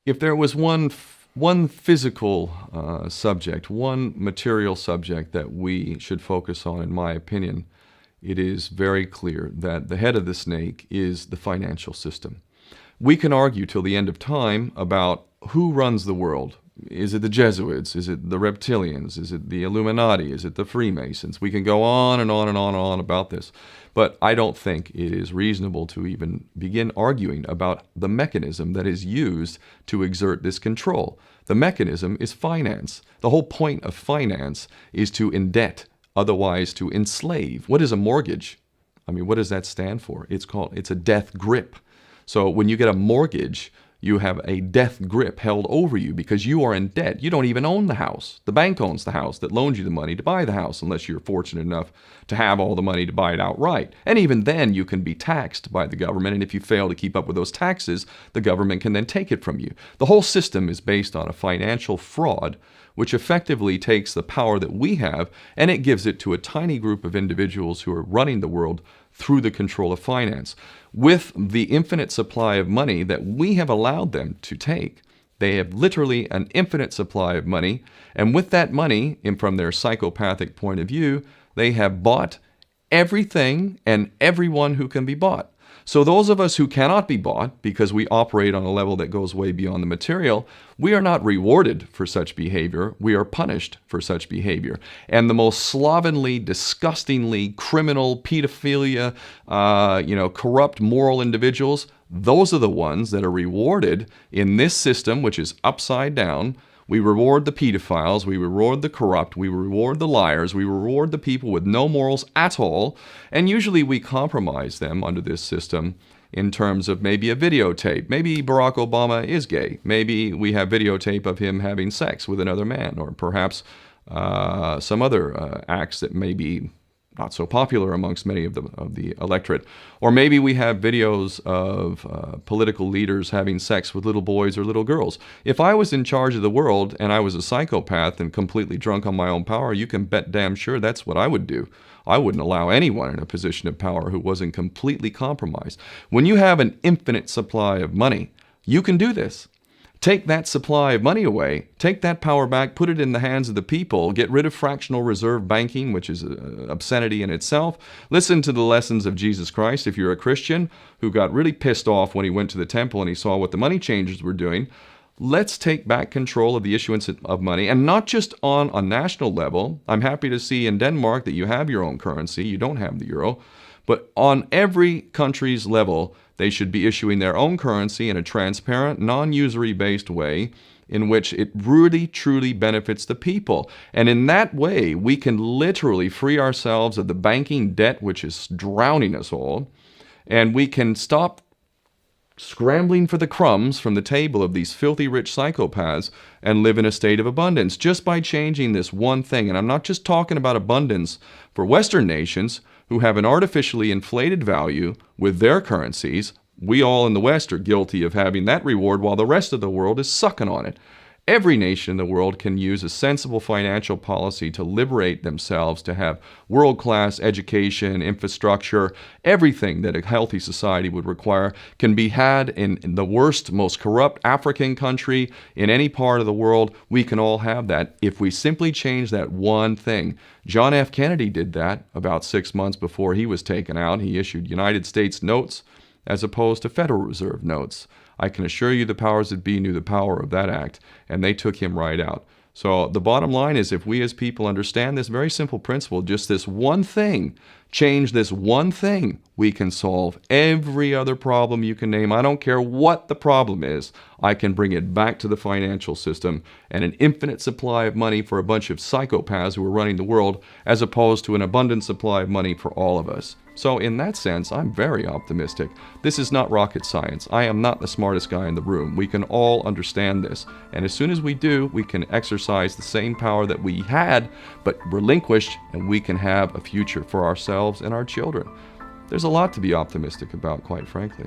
If there was one physical subject, one material subject that we should focus on, in my opinion, it is very clear that the head of the snake is the financial system. We can argue till the end of time about who runs the world. Is it the Jesuits? Is it the reptilians? Is it the Illuminati? Is it the Freemasons? We can go on and on and on and on about this. But I don't think it is reasonable to even begin arguing about the mechanism that is used to exert this control. The mechanism is finance. The whole point of finance is to indebt, otherwise to enslave. What is a mortgage? I mean, what does that stand for? It's a death grip. So when you get a mortgage, you have a death grip held over you because you are in debt. You don't even own the house. The bank owns the house that loaned you the money to buy the house, unless you're fortunate enough to have all the money to buy it outright. And even then, you can be taxed by the government, and if you fail to keep up with those taxes, the government can then take it from you. The whole system is based on a financial fraud, which effectively takes the power that we have and it gives it to a tiny group of individuals who are running the world through the control of finance. With the infinite supply of money that we have allowed them to take, they have literally an infinite supply of money, and with that money, and from their psychopathic point of view, they have bought everything and everyone who can be bought. So those of us who cannot be bought, because we operate on a level that goes way beyond the material, we are not rewarded for such behavior. We are punished for such behavior. And the most slovenly, disgustingly criminal, pedophilia, corrupt moral individuals, those are the ones that are rewarded in this system, which is upside down. We reward the pedophiles, we reward the corrupt, we reward the liars, we reward the people with no morals at all, and usually we compromise them under this system in terms of maybe a videotape. Maybe Barack Obama is gay. Maybe we have videotape of him having sex with another man, or perhaps some other acts that may be not so popular amongst many of the electorate. Or maybe we have videos of political leaders having sex with little boys or little girls. If I was in charge of the world and I was a psychopath and completely drunk on my own power, you can bet damn sure that's what I would do. I wouldn't allow anyone in a position of power who wasn't completely compromised. When you have an infinite supply of money, you can do this. Take that supply of money away, take that power back, put it in the hands of the people, get rid of fractional reserve banking, which is an obscenity in itself. Listen to the lessons of Jesus Christ. If you're a Christian who got really pissed off when he went to the temple and he saw what the money changers were doing, let's take back control of the issuance of money, and not just on a national level. I'm happy to see in Denmark that you have your own currency. You don't have the euro. But on every country's level, they should be issuing their own currency in a transparent, non-usury based way in which it really, truly benefits the people. And in that way, we can literally free ourselves of the banking debt which is drowning us all, and we can stop scrambling for the crumbs from the table of these filthy rich psychopaths and live in a state of abundance just by changing this one thing. And I'm not just talking about abundance for Western nations who have an artificially inflated value with their currencies. We all in the West are guilty of having that reward while the rest of the world is sucking on it. Every nation in the world can use a sensible financial policy to liberate themselves, to have world-class education, infrastructure. Everything that a healthy society would require can be had in the worst, most corrupt African country, in any part of the world. We can all have that if we simply change that one thing. John F. Kennedy did that about 6 months before he was taken out. He issued United States notes as opposed to Federal Reserve notes. I can assure you the powers that be knew the power of that act, and they took him right out. So the bottom line is, if we as people understand this very simple principle, just this one thing, change this one thing, we can solve every other problem you can name. I don't care what the problem is. I can bring it back to the financial system and an infinite supply of money for a bunch of psychopaths who are running the world, as opposed to an abundant supply of money for all of us. So in that sense, I'm very optimistic. This is not rocket science. I am not the smartest guy in the room. We can all understand this. And as soon as we do, we can exercise the same power that we had, but relinquished, and we can have a future for ourselves and our children. There's a lot to be optimistic about, quite frankly.